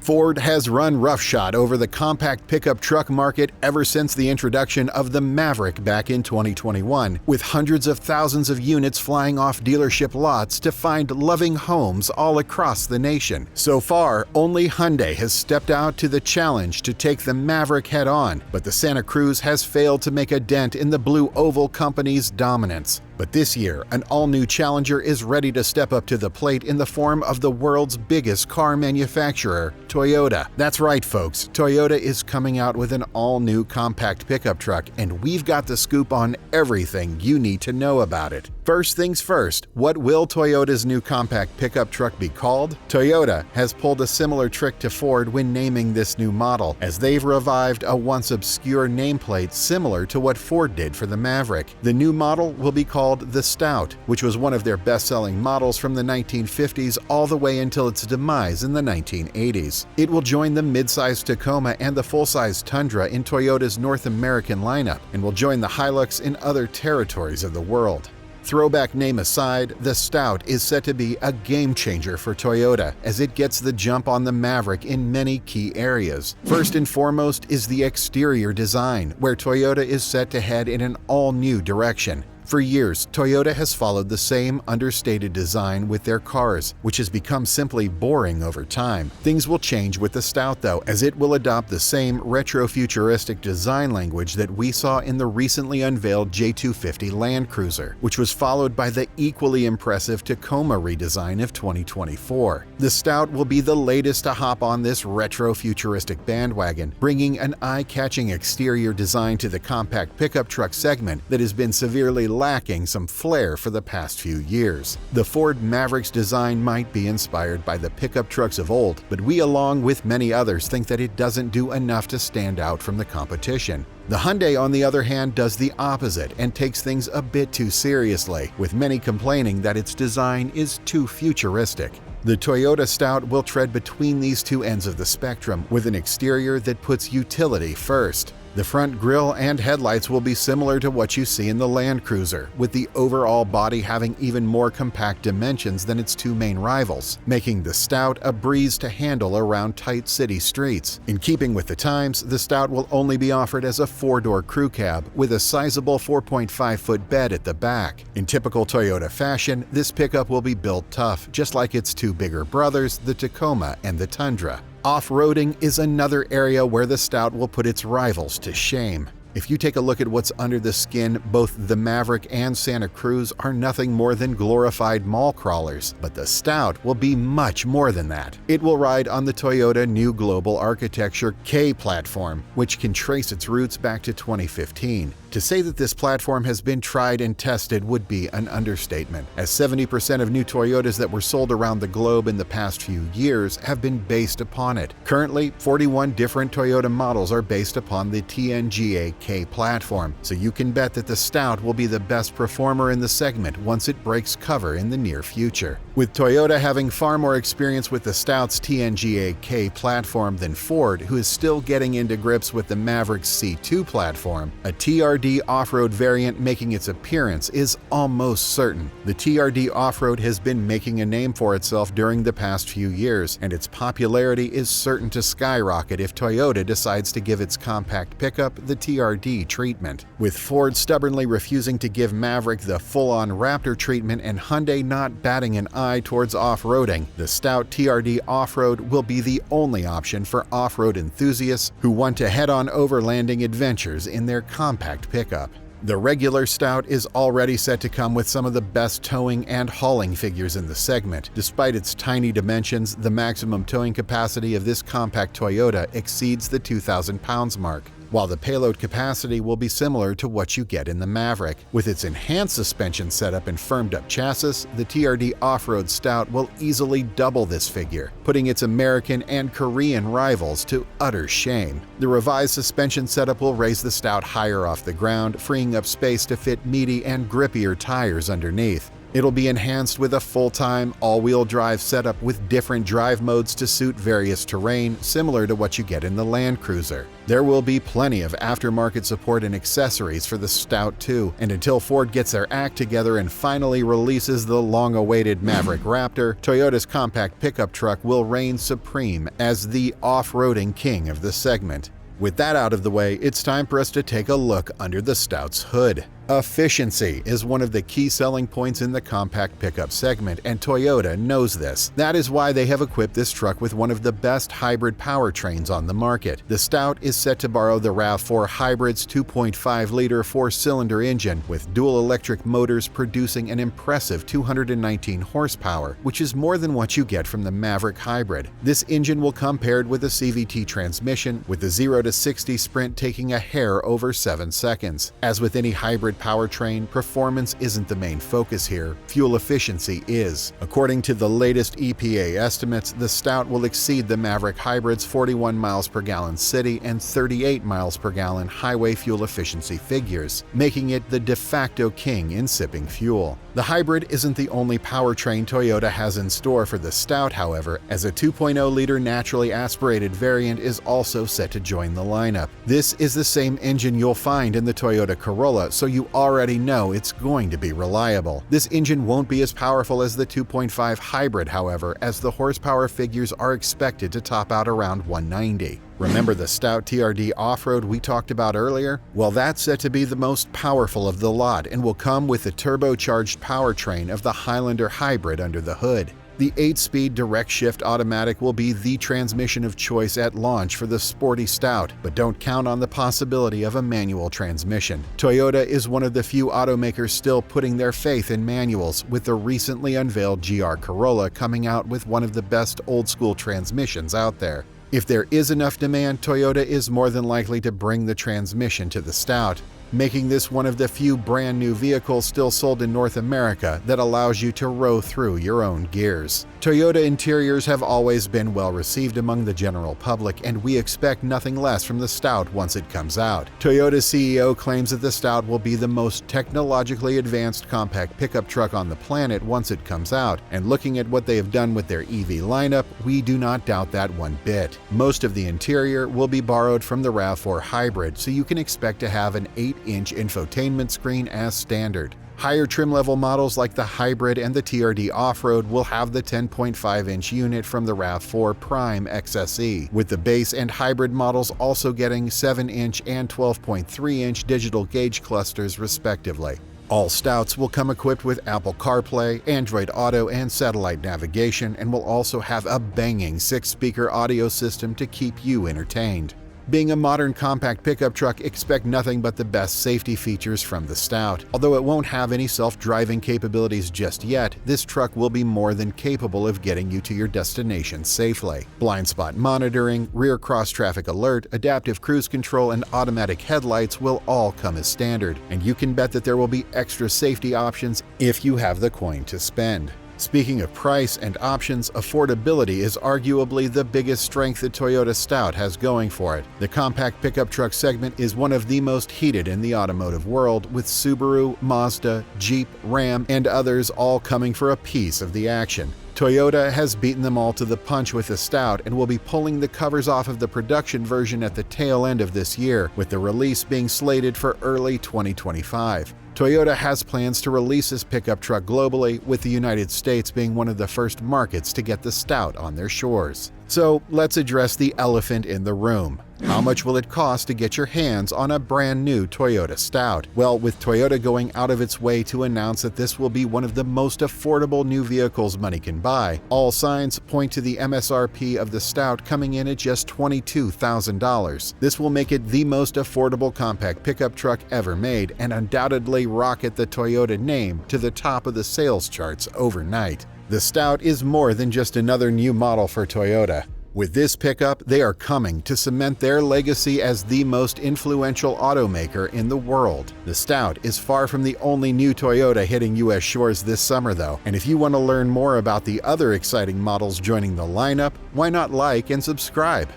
Ford has run roughshod over the compact pickup truck market ever since the introduction of the Maverick back in 2021, with hundreds of thousands of units flying off dealership lots to find loving homes all across the nation. So far, only Hyundai has stepped out to the challenge to take the Maverick head-on, but the Santa Cruz has failed to make a dent in the Blue Oval Company's dominance. But this year, an all-new challenger is ready to step up to the plate in the form of the world's biggest car manufacturer, Toyota. That's right, folks. Toyota is coming out with an all-new compact pickup truck, and we've got the scoop on everything you need to know about it. First things first, what will Toyota's new compact pickup truck be called? Toyota has pulled a similar trick to Ford when naming this new model, as they've revived a once obscure nameplate similar to what Ford did for the Maverick. The new model will be called the Stout, which was one of their best-selling models from the 1950s all the way until its demise in the 1980s. It will join the mid-size Tacoma and the full-size Tundra in Toyota's North American lineup, and will join the Hilux in other territories of the world. Throwback name aside, the Stout is set to be a game-changer for Toyota as it gets the jump on the Maverick in many key areas. First and foremost is the exterior design, where Toyota is set to head in an all-new direction. For years, Toyota has followed the same understated design with their cars, which has become simply boring over time. Things will change with the Stout though, as it will adopt the same retro-futuristic design language that we saw in the recently unveiled J250 Land Cruiser, which was followed by the equally impressive Tacoma redesign of 2024. The Stout will be the latest to hop on this retro-futuristic bandwagon, bringing an eye-catching exterior design to the compact pickup truck segment that has been severely lacking some flair for the past few years. The Ford Maverick's design might be inspired by the pickup trucks of old, but we, along with many others, think that it doesn't do enough to stand out from the competition. The Hyundai, on the other hand, does the opposite and takes things a bit too seriously, with many complaining that its design is too futuristic. The Toyota Stout will tread between these two ends of the spectrum, with an exterior that puts utility first. The front grille and headlights will be similar to what you see in the Land Cruiser, with the overall body having even more compact dimensions than its two main rivals, making the Stout a breeze to handle around tight city streets. In keeping with the times, the Stout will only be offered as a four-door crew cab with a sizable 4.5-foot bed at the back. In typical Toyota fashion, this pickup will be built tough, just like its two bigger brothers, the Tacoma and the Tundra. Off-roading is another area where the Stout will put its rivals to shame. If you take a look at what's under the skin, both the Maverick and Santa Cruz are nothing more than glorified mall crawlers, but the Stout will be much more than that. It will ride on the Toyota New Global Architecture K platform, which can trace its roots back to 2015. To say that this platform has been tried and tested would be an understatement, as 70% of new Toyotas that were sold around the globe in the past few years have been based upon it. Currently, 41 different Toyota models are based upon the TNGA K platform, so you can bet that the Stout will be the best performer in the segment once it breaks cover in the near future. With Toyota having far more experience with the Stout's TNGA K platform than Ford, who is still getting into grips with the Maverick's C2 platform, a TRD off-road variant making its appearance is almost certain. The TRD off-road has been making a name for itself during the past few years, and its popularity is certain to skyrocket if Toyota decides to give its compact pickup the TRD treatment. With Ford stubbornly refusing to give Maverick the full-on Raptor treatment and Hyundai not batting an eye towards off-roading, the Stout TRD off-road will be the only option for off-road enthusiasts who want to head-on overlanding adventures in their compact pickup. The regular Stout is already set to come with some of the best towing and hauling figures in the segment. Despite its tiny dimensions, the maximum towing capacity of this compact Toyota exceeds the 2,000 pounds mark, while the payload capacity will be similar to what you get in the Maverick. With its enhanced suspension setup and firmed-up chassis, the TRD Off-Road Stout will easily double this figure, putting its American and Korean rivals to utter shame. The revised suspension setup will raise the Stout higher off the ground, freeing up space to fit meaty and grippier tires underneath. It'll be enhanced with a full-time, all-wheel drive setup with different drive modes to suit various terrain, similar to what you get in the Land Cruiser. There will be plenty of aftermarket support and accessories for the Stout too, and until Ford gets their act together and finally releases the long-awaited Maverick Raptor, Toyota's compact pickup truck will reign supreme as the off-roading king of the segment. With that out of the way, it's time for us to take a look under the Stout's hood. Efficiency is one of the key selling points in the compact pickup segment, and Toyota knows this. That is why they have equipped this truck with one of the best hybrid powertrains on the market. The Stout is set to borrow the RAV4 Hybrid's 2.5-liter four-cylinder engine with dual electric motors producing an impressive 219 horsepower, which is more than what you get from the Maverick Hybrid. This engine will come paired with a CVT transmission, with the 0 to 60 sprint taking a hair over 7 seconds. As with any hybrid powertrain, performance isn't the main focus here, fuel efficiency is. According to the latest EPA estimates, the Stout will exceed the Maverick Hybrid's 41 miles per gallon city and 38 miles per gallon highway fuel efficiency figures, making it the de facto king in sipping fuel. The Hybrid isn't the only powertrain Toyota has in store for the Stout, however, as a 2.0-liter naturally aspirated variant is also set to join the lineup. This is the same engine you'll find in the Toyota Corolla, so you already know it's going to be reliable. This engine won't be as powerful as the 2.5 Hybrid, however, as the horsepower figures are expected to top out around 190. Remember the Stout TRD Off-Road we talked about earlier? Well, that's set to be the most powerful of the lot and will come with the turbocharged powertrain of the Highlander Hybrid under the hood. The 8-speed direct shift automatic will be the transmission of choice at launch for the sporty Stout, but don't count on the possibility of a manual transmission. Toyota is one of the few automakers still putting their faith in manuals, with the recently unveiled GR Corolla coming out with one of the best old-school transmissions out there. If there is enough demand, Toyota is more than likely to bring the transmission to the Stout, making this one of the few brand new vehicles still sold in North America that allows you to row through your own gears. Toyota interiors have always been well received among the general public, and we expect nothing less from the Stout once it comes out. Toyota's CEO claims that the Stout will be the most technologically advanced compact pickup truck on the planet once it comes out, and looking at what they have done with their EV lineup, we do not doubt that one bit. Most of the interior will be borrowed from the RAV4 Hybrid, so you can expect to have an 8-inch infotainment screen as standard. Higher trim level models like the Hybrid and the TRD Off-Road will have the 10.5-inch unit from the RAV4 Prime XSE, with the base and Hybrid models also getting 7-inch and 12.3-inch digital gauge clusters respectively. All Stouts will come equipped with Apple CarPlay, Android Auto, and satellite navigation, and will also have a banging 6-speaker audio system to keep you entertained. Being a modern compact pickup truck, expect nothing but the best safety features from the Stout. Although it won't have any self-driving capabilities just yet, this truck will be more than capable of getting you to your destination safely. Blind spot monitoring, rear cross-traffic alert, adaptive cruise control, and automatic headlights will all come as standard, and you can bet that there will be extra safety options if you have the coin to spend. Speaking of price and options, affordability is arguably the biggest strength that Toyota Stout has going for it. The compact pickup truck segment is one of the most heated in the automotive world, with Subaru, Mazda, Jeep, Ram, and others all coming for a piece of the action. Toyota has beaten them all to the punch with the Stout and will be pulling the covers off of the production version at the tail end of this year, with the release being slated for early 2025. Toyota has plans to release this pickup truck globally, with the United States being one of the first markets to get the Stout on their shores. So let's address the elephant in the room. How much will it cost to get your hands on a brand new Toyota Stout? Well, with Toyota going out of its way to announce that this will be one of the most affordable new vehicles money can buy, all signs point to the MSRP of the Stout coming in at just $22,000. This will make it the most affordable compact pickup truck ever made and undoubtedly rocket the Toyota name to the top of the sales charts overnight. The Stout is more than just another new model for Toyota. With this pickup, they are coming to cement their legacy as the most influential automaker in the world. The Stout is far from the only new Toyota hitting US shores this summer though, and if you want to learn more about the other exciting models joining the lineup, why not like and subscribe?